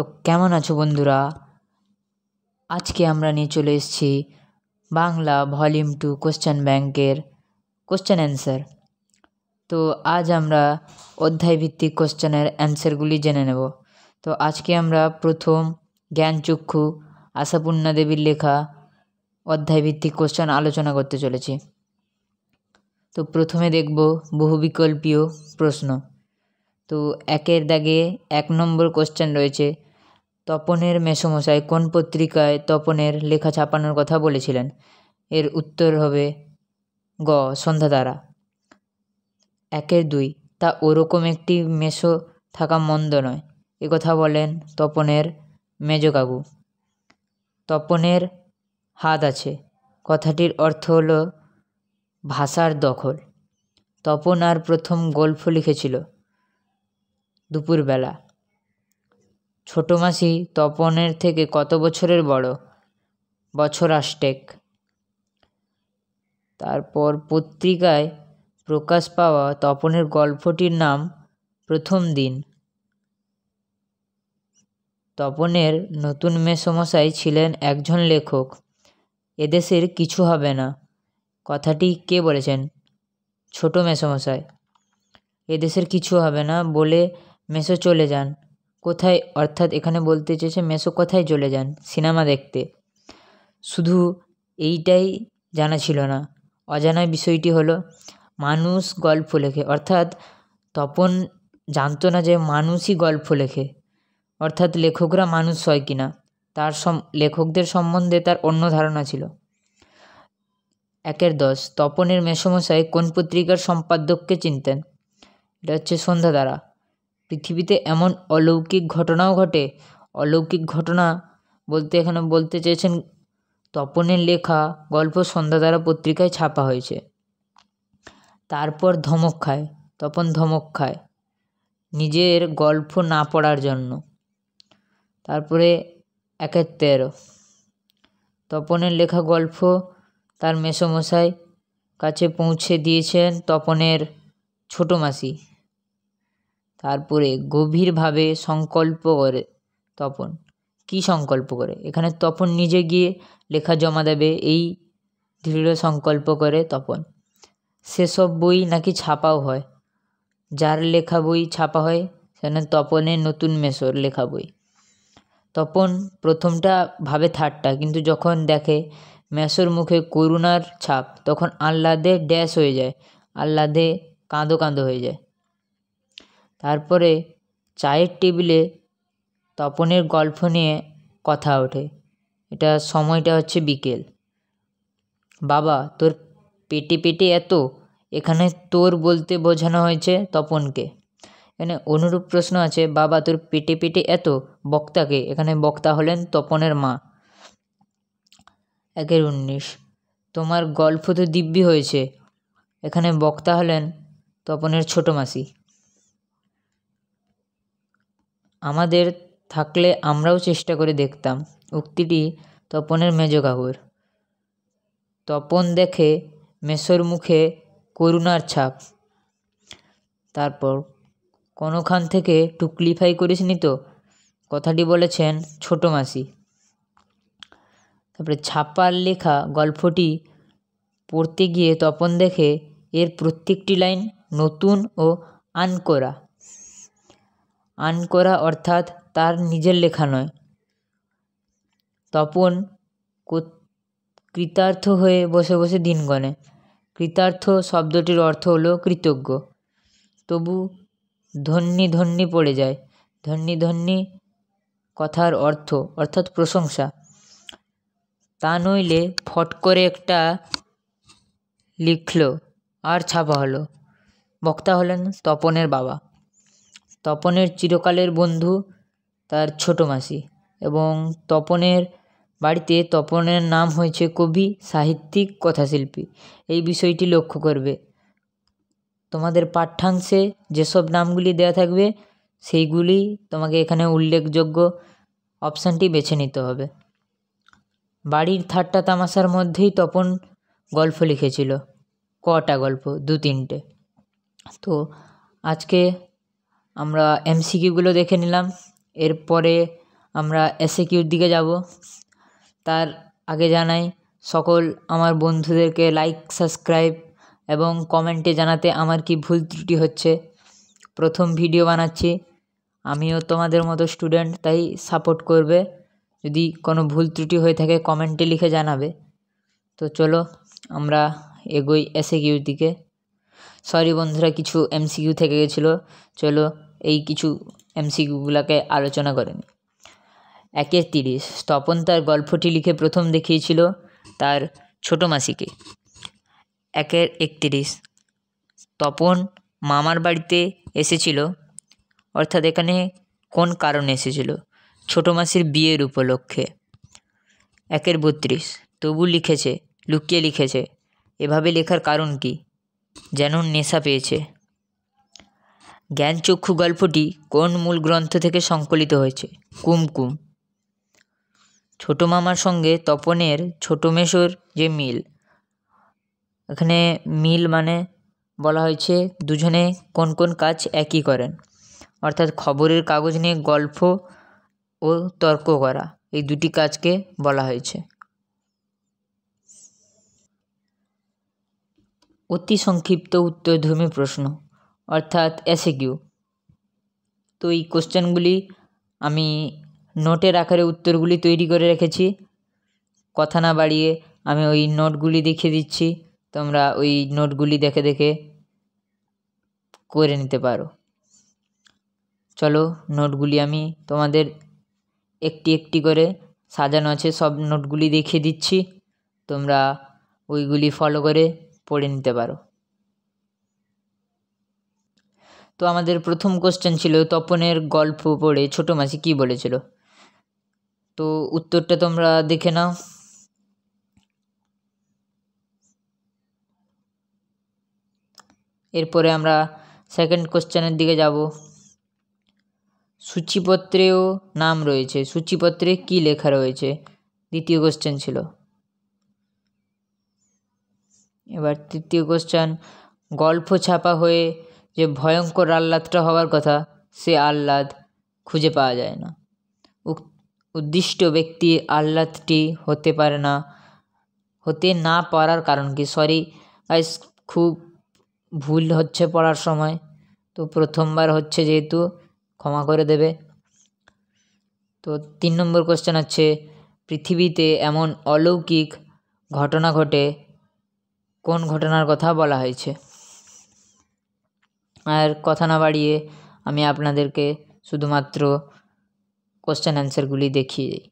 তো কেমন আছো বন্ধুরা? আজকে আমরা নিয়ে চলে এসেছি বাংলা ভলিউম 2 কোশ্চেন ব্যাংকের কোশ্চেন অ্যান্সার। তো আজ আমরা অধ্যায়ভিত্তিক কোশ্চেনের অ্যান্সারগুলি জেনে নেব। তো আজকে আমরা প্রথম জ্ঞানচক্ষু আশাপূর্ণা দেবীর লেখা অধ্যায়ভিত্তিক কোশ্চেন আলোচনা করতে চলেছি। তো প্রথমে দেখব বহুবিকল্পীয় প্রশ্ন। তো একের দাগে 1 নম্বর কোশ্চেন রয়েছে, তপনের মেসোমশাই কোন পত্রিকায় তপনের লেখা ছাপানোর কথা বলেছিলেন? এর উত্তর হবে গ সন্ধ্যাতারা। 1-এর 2, তা ওরকম একটি মেসো থাকা মন্দ নয়, একথা বলেন তপনের মেজকাকু। তপনের হাত আছে কথাটির অর্থ হলো ভাষার দখল। তপন আর প্রথম গল্প লিখেছিল দুপুরবেলা। ছোট মাসি তপনের থেকে কত বছরের বড়? বছর 8। তারপর পত্রিকায় প্রকাশ পাওয়া তপনের গল্পটির নাম প্রথম দিন। তপনের নতুন মেসোমশাই ছিলেন একজন লেখক। এদেশের কিছু হবে না, কথাটি কে বলেছেন? ছোট মেসোমশাই। এদেশের কিছু হবে না বলে মেসো চলে যান কোথায়? অর্থাৎ এখানে বলতে চেয়েছে মেসো কোথায় চলে যান? সিনেমা দেখতে। শুধু এইটাই জানা ছিল না, অজানা বিষয়টি হলো মানুষ গল্প লেখে। অর্থাৎ তপন জানতো না যে মানুষই গল্প লেখে, অর্থাৎ লেখকরা মানুষ হয় কিনা। তার লেখকদের সম্বন্ধে তার অন্য ধারণা ছিল। 1-এর 10, তপনের মেসোমশাই কোন পত্রিকার সম্পাদককে চিনতেন? এটা হচ্ছে সন্ধ্যাতারা। পৃথিবীতে এমন অলৌকিক ঘটনাও ঘটে? অলৌকিক ঘটনা বলতে এখানে বলতে চেয়েছেন তপনের লেখা গল্প সন্ধ্যাতারা পত্রিকায় ছাপা হয়েছে। তারপর ধমক খায়, তপন ধমক খায় নিজের গল্প না পড়ার জন্য। তারপরে 1-এর 13, তপনের লেখা গল্প তার মেসোমশাই কাছে পৌঁছে দিয়েছেন তপনের ছোট মাসি। তারপরে গভীরভাবে সংকল্প করে তপন। কি সংকল্প করে? এখানে তপন নিজে গিয়ে লেখা জমা দেবে, এই দৃঢ় সংকল্প করে তপন। সেসব বই নাকি ছাপাও হয়। যার লেখা বই ছাপা হয় সেখানে তপনের নতুন মেসোর লেখা বই। তপন প্রথমটা ভাবে থার্ডটা, কিন্তু যখন দেখে মেসোর মুখে করুণার ছাপ তখন আহ্লাদে ড্যাশ হয়ে যায়, আহ্লাদে কাঁদো কাঁদো হয়ে যায়। তারপরে চায়ের টেবিলে তপনের গল্প নিয়ে কথা ওঠে। এটা সময়টা হচ্ছে বিকেল। বাবা তোর পেটে পেটে এত, এখানে তোর বলতে বোঝানো হয়েছে তপনকে। এখানে অনুরূপ প্রশ্ন আছে, বাবা তোর পেটে পেটে এত, বক্তাকে। এখানে বক্তা হলেন তপনের মা। 1-এর 19, তোমার গল্প তো দিব্যি হয়েছে। এখানে বক্তা হলেন তপনের ছোট মাসি। আমাদের থাকলে আমরাও চেষ্টা করে দেখতাম, উক্তিটি তপনের মেজ কাকুর। তপন দেখে মেসোর মুখে করুণার ছাপ। তারপর কোনোখান থেকে টুকলিফাই করিসনি তো, কথাটি বলেছেন ছোট মাসি। তারপরে ছাপার লেখা গল্পটি পড়তে গিয়ে তপন দেখে এর প্রত্যেকটি লাইন নতুন ও আনকোরা। আনকোরা অর্থাৎ তার নিজের লেখা নয়। তপন কৃতার্থ হয়ে বসে বসে দিন গণে। কৃতার্থ শব্দটির অর্থ হলো কৃতজ্ঞ। তবু ধন্যি ধন্যি পড়ে যায়। ধন্যি ধন্যি কথার অর্থ অর্থাৎ প্রশংসা। তা নইলে ফট করে একটা লিখল আর ছাপা হলো। বক্তা হলেন তপনের বাবা। তপনের চিরকালের বন্ধু তার ছোট মাসি, এবং তপনের বাড়িতে তপনের নাম হয়েছে কবি, সাহিত্যিক, কথাশিল্পী। এই বিষয়টি লক্ষ্য করবে। তোমাদের পাঠ্যাংশে যেসব নামগুলি দেওয়া থাকবে সেইগুলি তোমাকে এখানে উল্লেখযোগ্য অপশানটি বেছে নিতে হবে। বাড়ির ঠাট্টা তামাশার মধ্যেই তপন গল্প লিখেছিল। কটা গল্প? 2-3টে। তো আজকে আমরা এমসিকিউগুলো দেখে নিলাম। এরপরে আমরা এসএকিউর দিকে যাব। তার আগে জানাই সকল আমার বন্ধুদেরকে লাইক, সাবস্ক্রাইব এবং কমেন্টে জানাতে আমার কি ভুল ত্রুটি হচ্ছে। প্রথম ভিডিও বানাচ্ছি, আমিও তোমাদের মতো স্টুডেন্ট, তাই সাপোর্ট করবে। যদি কোনো ভুল ত্রুটি হয়ে থাকে কমেন্টে লিখে জানাবে। তো চলো আমরা এগোই এসএকিউর দিকে। সরি বন্ধুরা, কিছু এমসিকিউ থেকে গেছিলো। চলো এই কিছু এমসিকিউগুলোকে আলোচনা করে নিই। 1-30 তপন তার গল্পটি লিখে প্রথম দেখিয়েছিল তার ছোটো মাসিকে। 1-31 তপন মামার বাড়িতে এসেছিল, অর্থাৎ এখানে কোন কারণে এসেছিল? ছোটো মাসির বিয়ের উপলক্ষে। 1-32 তবু লিখেছে, লুকিয়ে লিখেছে। এভাবে লেখার কারণ কি? যেন নেশা পেয়েছে। জ্ঞানচক্ষু গল্পটি কোন মূল গ্রন্থ থেকে সংকলিত হয়েছে? কুমকুম। ছোটো মামার সঙ্গে তপনের ছোটো মেসোর যে মিল, এখানে মিল মানে বলা হয়েছে দুজনে কোন কোন কাজ একই করেন, অর্থাৎ খবরের কাগজ নিয়ে গল্প ও তর্ক করা, এই দুটি কাজকে বলা হয়েছে। অতি সংক্ষিপ্ত উত্তরধর্মী প্রশ্ন, অর্থাৎ এসএকিউ। তো এই কোশ্চেনগুলি আমি নোটের আকারে উত্তরগুলি তৈরি করে রেখেছি। কথা না বাড়িয়ে আমি ওই নোটগুলি দেখিয়ে দিচ্ছি, তোমরা ওই নোটগুলি দেখে দেখে করে নিতে পারো। চলো নোটগুলি আমি তোমাদের একটি একটি করে সাজানো আছে, সব নোটগুলি দেখিয়ে দিচ্ছি, তোমরা ওইগুলি ফলো করে পড়ে নিতে পারো। তো আমাদের প্রথম কোশ্চেন ছিল তপনের গল্প পড়ে ছোটো মাসি কী বলেছিল। তো উত্তরটা তোমরা দেখে নাও। এরপরে আমরা সেকেন্ড কোশ্চেনের দিকে যাব। সূচিপত্রেও নাম রয়েছে, সূচিপত্রে কি লেখা রয়েছে? দ্বিতীয় কোশ্চেন ছিল। এবার তৃতীয় কোশ্চেন, গল্প ছাপা হয়ে যে ভয়ঙ্কর আহ্লাদটা হওয়ার কথা, সে আহ্লাদ খুঁজে পাওয়া যায় না। উদ্দিষ্ট ব্যক্তি আহ্লাদটি হতে পারে না, হতে না পারার কারণ কি? সরি গাইস, খুব ভুল হচ্ছে পড়ার সময়, তো প্রথমবার হচ্ছে যেহেতু ক্ষমা করে দেবে। তো 3 নম্বর কোশ্চেন হচ্ছে, পৃথিবীতে এমন অলৌকিক ঘটনা ঘটে, কোন ঘটনার কথা বলা হয়েছে? আর কথা না বাড়িয়ে আমি আপনাদেরকে শুধুমাত্র কোশ্চেন অ্যান্সারগুলি দেখিয়ে দিই।